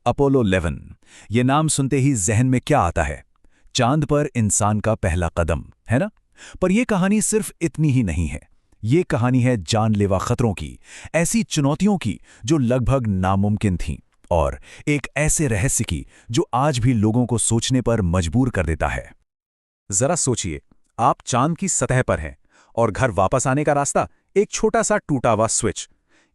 Apollo 11। ये नाम सुनते ही जहन में क्या आता है? चांद पर इंसान का पहला कदम, है ना? पर यह कहानी सिर्फ इतनी ही नहीं है। ये कहानी है जानलेवा खतरों की, ऐसी चुनौतियों की जो लगभग नामुमकिन थीं, और एक ऐसे रहस्य की जो आज भी लोगों को सोचने पर मजबूर कर देता है। जरा सोचिए, आप चांद की सतह पर हैं और घर वापस आने का रास्ता एक छोटा सा टूटा हुआ स्विच।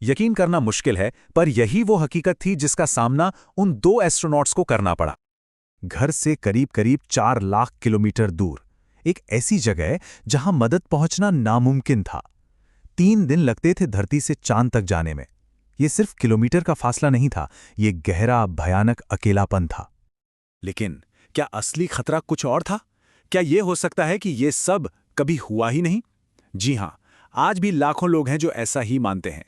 यकीन करना मुश्किल है, पर यही वो हकीकत थी जिसका सामना उन 2 एस्ट्रोनॉट्स को करना पड़ा। घर से करीब करीब 4 लाख किलोमीटर दूर, एक ऐसी जगह जहां मदद पहुंचना नामुमकिन था। 3 दिन लगते थे धरती से चांद तक जाने में। ये सिर्फ किलोमीटर का फासला नहीं था, ये गहरा भयानक अकेलापन था। लेकिन क्या असली खतरा कुछ और था? क्या यह हो सकता है कि यह सब कभी हुआ ही नहीं? जी हां, आज भी लाखों लोग हैं जो ऐसा ही मानते हैं।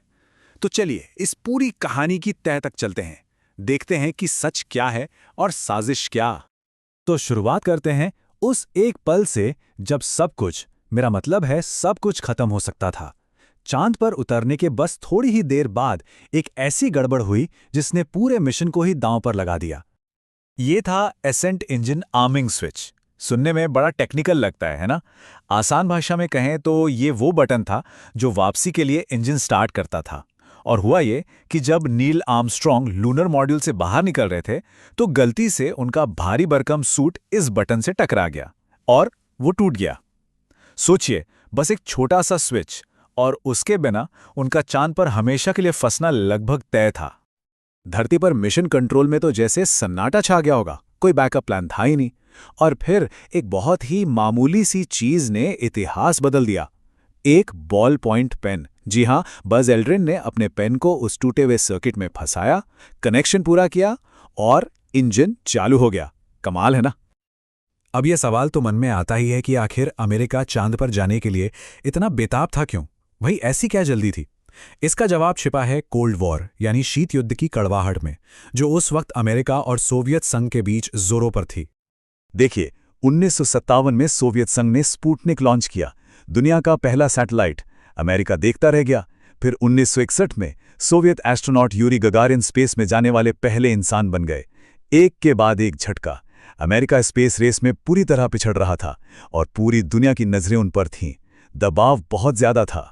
तो चलिए इस पूरी कहानी की तह तक चलते हैं, देखते हैं कि सच क्या है और साजिश क्या। तो शुरुआत करते हैं उस एक पल से जब सब कुछ, मेरा मतलब है सब कुछ खत्म हो सकता था। चांद पर उतरने के बस थोड़ी ही देर बाद एक ऐसी गड़बड़ हुई जिसने पूरे मिशन को ही दांव पर लगा दिया। ये था एसेंट इंजन आर्मिंग स्विच। सुनने में बड़ा टेक्निकल लगता है ना? आसान भाषा में कहें तो ये वो बटन था जो वापसी के लिए इंजन स्टार्ट करता था। और हुआ ये कि जब नील आर्मस्ट्रॉन्ग लूनर मॉड्यूल से बाहर निकल रहे थे, तो गलती से उनका भारी भरकम सूट इस बटन से टकरा गया और वो टूट गया। सोचिए, बस एक छोटा सा स्विच, और उसके बिना उनका चांद पर हमेशा के लिए फंसना लगभग तय था। धरती पर मिशन कंट्रोल में तो जैसे सन्नाटा छा गया होगा, कोई बैकअप प्लान था ही नहीं। और फिर एक बहुत ही मामूली सी चीज ने इतिहास बदल दिया। एक बॉल पॉइंट पेन। जी हां, बज एल्ड्रिन ने अपने पेन को उस टूटे हुए सर्किट में फंसाया, कनेक्शन पूरा किया और इंजन चालू हो गया। कमाल है ना? अब यह सवाल तो मन में आता ही है कि आखिर अमेरिका चांद पर जाने के लिए इतना बेताब था क्यों? भाई, ऐसी क्या जल्दी थी? इसका जवाब छिपा है कोल्ड वॉर यानी शीत युद्ध की कड़वाहट में, जो उस वक्त अमेरिका और सोवियत संघ के बीच जोरों पर थी। देखिए, 1957 में सोवियत संघ ने स्पुतनिक लॉन्च किया, दुनिया का पहला सैटेलाइट। अमेरिका देखता रह गया। फिर 1961 में Soviet astronaut Yuri Gagarin space में जाने वाले पहले इंसान बन गए। एक के बाद एक झटका। अमेरिका स्पेस रेस में पूरी तरह पिछड़ रहा था और पूरी दुनिया की नजरें उन पर थीं। दबाव बहुत ज्यादा था।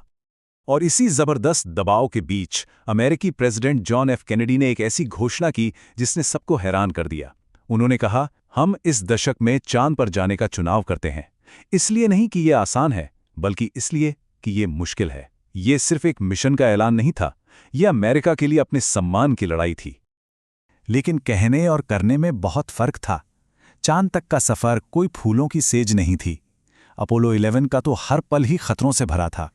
और इसी जबरदस्त दबाव के बीच अमेरिकी प्रेसिडेंट जॉन एफ कैनेडी ने एक ऐसी घोषणा की जिसने सबको हैरान कर दिया। उन्होंने कहा, हम इस दशक में चांद पर जाने का चुनाव करते हैं। इसलिए नहीं कि यह आसान है, बल्कि इसलिए कि यह मुश्किल है। यह सिर्फ एक मिशन का ऐलान नहीं था, यह अमेरिका के लिए अपने सम्मान की लड़ाई थी। लेकिन कहने और करने में बहुत फर्क था। चांद तक का सफर कोई फूलों की सेज नहीं थी। अपोलो 11 का तो हर पल ही खतरों से भरा था।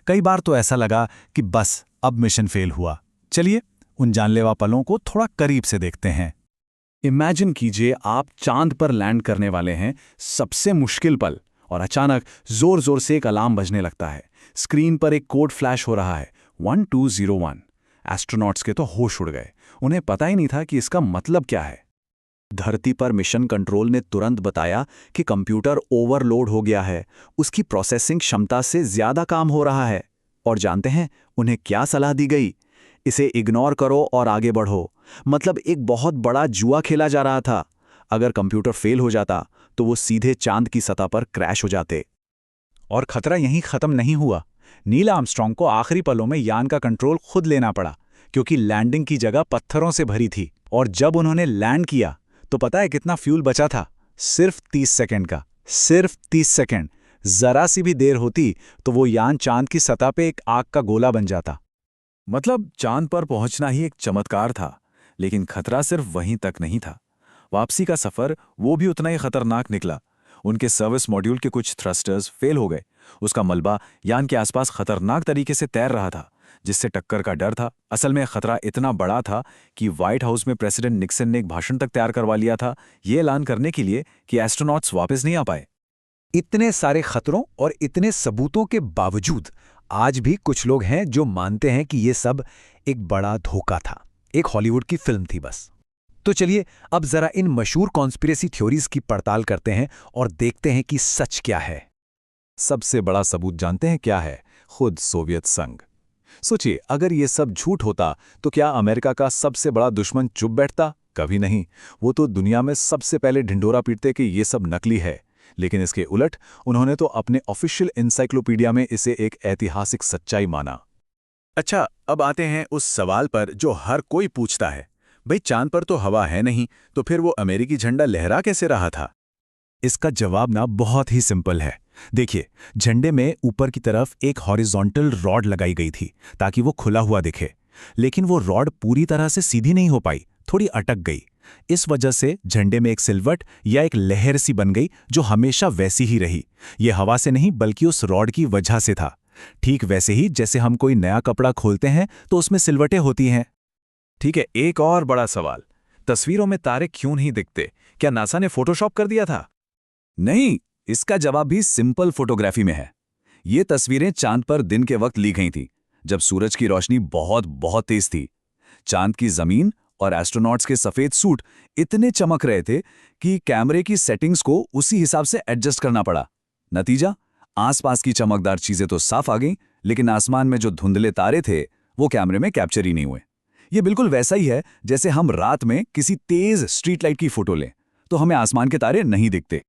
कई बार तो ऐसा लगा कि बस अब मिशन फेल हुआ। चलिए उन जानलेवा पलों को थोड़ा करीब से देखते हैं। इमेजिन कीजिए, आप चांद पर लैंड करने वाले हैं, सबसे मुश्किल पल, और अचानक जोर जोर से एक अलार्म बजने लगता है। स्क्रीन पर एक कोड फ्लैश हो रहा है, 1201। एस्ट्रोनॉट्स के तो होश उड़ गए। उन्हें पता ही नहीं था कि इसका मतलब क्या है। धरती पर मिशन कंट्रोल ने तुरंत बताया कि कंप्यूटर ओवरलोड हो गया है, उसकी प्रोसेसिंग क्षमता से ज्यादा काम हो रहा है। और जानते हैं उन्हें क्या सलाह दी गई? इसे इग्नोर करो और आगे बढ़ो। मतलब एक बहुत बड़ा जुआ खेला जा रहा था। अगर कंप्यूटर फेल हो जाता तो वो सीधे चांद की सतह पर क्रैश हो जाते। और खतरा यहीं खत्म नहीं हुआ। नील आर्मस्ट्रॉन्ग को आखिरी पलों में यान का कंट्रोल खुद लेना पड़ा, क्योंकि लैंडिंग की जगह पत्थरों से भरी थी। और जब उन्होंने लैंड किया तो पता है कितना फ्यूल बचा था? सिर्फ 30 सेकंड का। सिर्फ 30 सेकंड। जरा सी भी देर होती तो वो यान चांद की सतह पे एक आग का गोला बन जाता। मतलब चांद पर पहुंचना ही एक चमत्कार था, लेकिन खतरा सिर्फ वहीं तक नहीं था। वापसी का सफर वो भी उतना ही खतरनाक निकला। उनके सर्विस मॉड्यूल के कुछ थ्रस्टर्स फेल हो गए। उसका मलबा यान के आसपास खतरनाक तरीके से तैर रहा था, जिससे टक्कर का डर था। असल में खतरा इतना बड़ा था कि व्हाइट हाउस में प्रेसिडेंट निक्सन ने एक भाषण तक तैयार करवा लिया था, ये ऐलान करने के लिए कि एस्ट्रोनॉट्स वापस नहीं आ पाए। इतने सारे खतरों और इतने सबूतों के बावजूद आज भी कुछ लोग हैं जो मानते हैं कि ये सब एक बड़ा धोखा था, एक हॉलीवुड की फिल्म थी बस। तो चलिए अब जरा इन मशहूर कॉन्स्पिरेसी थ्योरीज की पड़ताल करते हैं और देखते हैं कि सच क्या है। सबसे बड़ा सबूत जानते हैं क्या है? खुद सोवियत संघ। सोचिए, अगर ये सब झूठ होता तो क्या अमेरिका का सबसे बड़ा दुश्मन चुप बैठता? कभी नहीं। वो तो दुनिया में सबसे पहले ढिंढोरा पीटते कि ये सब नकली है, लेकिन इसके उलट उन्होंने तो अपने ऑफिशियल एनसाइक्लोपीडिया में इसे एक ऐतिहासिक सच्चाई माना। अच्छा, अब आते हैं उस सवाल पर जो हर कोई पूछता है, भाई चांद पर तो हवा है नहीं, तो फिर वो अमेरिकी झंडा लहरा कैसे रहा था? इसका जवाब ना बहुत ही सिंपल है। देखिए, झंडे में ऊपर की तरफ एक हॉरिजॉन्टल रॉड लगाई गई थी ताकि वो खुला हुआ दिखे, लेकिन वो रॉड पूरी तरह से सीधी नहीं हो पाई, थोड़ी अटक गई। इस वजह से झंडे में एक सिलवट या एक लहर सी बन गई जो हमेशा वैसी ही रही। ये हवा से नहीं बल्कि उस रॉड की वजह से था। ठीक वैसे ही जैसे हम कोई नया कपड़ा खोलते हैं तो उसमें सिलवटें होती हैं। ठीक है, एक और बड़ा सवाल, तस्वीरों में तारे क्यों नहीं दिखते? क्या नासा ने फोटोशॉप कर दिया था? नहीं, इसका जवाब भी सिंपल फोटोग्राफी में है। ये तस्वीरें चांद पर दिन के वक्त ली गई थी, जब सूरज की रोशनी बहुत बहुत तेज थी। चांद की जमीन और एस्ट्रोनॉट्स के सफेद सूट इतने चमक रहे थे कि कैमरे की सेटिंग्स को उसी हिसाब से एडजस्ट करना पड़ा। नतीजा, आसपास की चमकदार चीजें तो साफ आ गईं, लेकिन आसमान में जो धुंधले तारे थे वो कैमरे में कैप्चर ही नहीं हुए। ये बिल्कुल वैसा ही है जैसे हम रात में किसी तेज स्ट्रीट लाइट की फोटो लें तो हमें आसमान के तारे नहीं दिखते।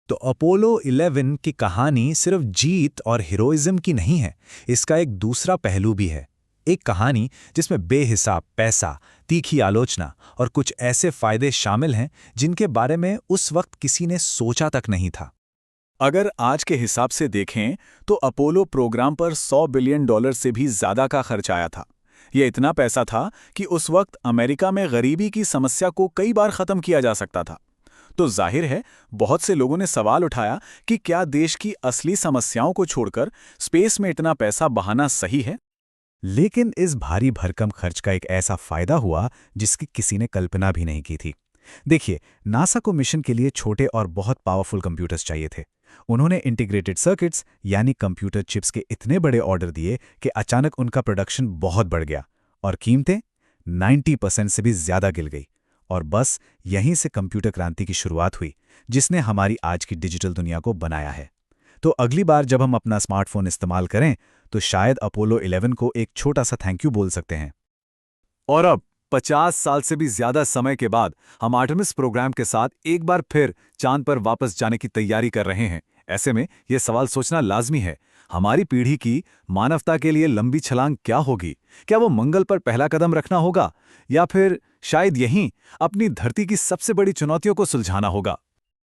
तो अपोलो 11 की कहानी सिर्फ जीत और हीरोइज्म की नहीं है, इसका एक दूसरा पहलू भी है। एक कहानी जिसमें बेहिसाब पैसा, तीखी आलोचना और कुछ ऐसे फायदे शामिल हैं जिनके बारे में उस वक्त किसी ने सोचा तक नहीं था। अगर आज के हिसाब से देखें तो अपोलो प्रोग्राम पर $100 बिलियन से भी ज्यादा का खर्च आया था। यह इतना पैसा था कि उस वक्त अमेरिका में गरीबी की समस्या को कई बार खत्म किया जा सकता था। तो जाहिर है बहुत से लोगों ने सवाल उठाया कि क्या देश की असली समस्याओं को छोड़कर स्पेस में इतना पैसा बहाना सही है? लेकिन इस भारी भरकम खर्च का एक ऐसा फायदा हुआ जिसकी किसी ने कल्पना भी नहीं की थी। देखिए, नासा को मिशन के लिए छोटे और बहुत पावरफुल कंप्यूटर्स चाहिए थे। उन्होंने इंटीग्रेटेड सर्किट्स यानी कंप्यूटर चिप्स के इतने बड़े ऑर्डर दिए कि अचानक उनका प्रोडक्शन बहुत बढ़ गया और कीमतें 90% से भी ज्यादा गिर गई। और बस यहीं से कंप्यूटर क्रांति की शुरुआत हुई, जिसने हमारी आज की डिजिटल दुनिया को बनाया है। तो अगली बार जब हम अपना स्मार्टफोन इस्तेमाल करें तो शायद अपोलो 11 को एक छोटा सा थैंक यू बोल सकते हैं। और अब 50 साल से भी ज्यादा समय के बाद हम आर्टेमिस प्रोग्राम के साथ एक बार फिर चांद पर वापस जाने की तैयारी कर रहे हैं। ऐसे में यह सवाल सोचना लाजमी है, हमारी पीढ़ी की मानवता के लिए लंबी छलांग क्या होगी? क्या वो मंगल पर पहला कदम रखना होगा या फिर शायद यहीं अपनी धरती की सबसे बड़ी चुनौतियों को सुलझाना होगा?